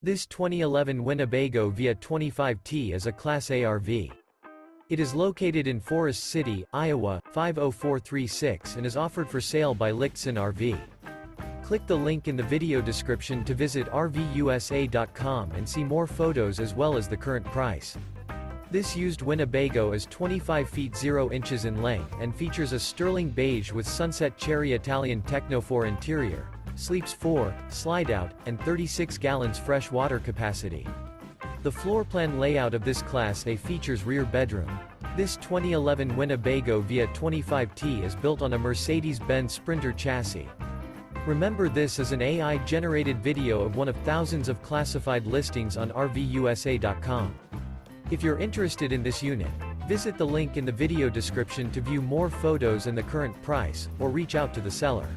This 2011 Winnebago Via 25T is a Class A RV. It is located in Forest City, Iowa, 50436 and is offered for sale by Lichtsinn RV. Click the link in the video description to visit RVUSA.com and see more photos as well as the current price. This used Winnebago is 25 feet 0 inches in length and features a Sterling Beige with Sunset Cherry Italian Tecnofor interior, sleeps 4, Slideout, and 36 gallons fresh water capacity. The floor plan layout of this Class A features rear bedroom. This 2011 Winnebago Via 25T is built on a Mercedes-Benz Sprinter chassis. Remember, this is an AI-generated video of one of thousands of classified listings on RVUSA.com. If you're interested in this unit, visit the link in the video description to view more photos and the current price, or reach out to the seller.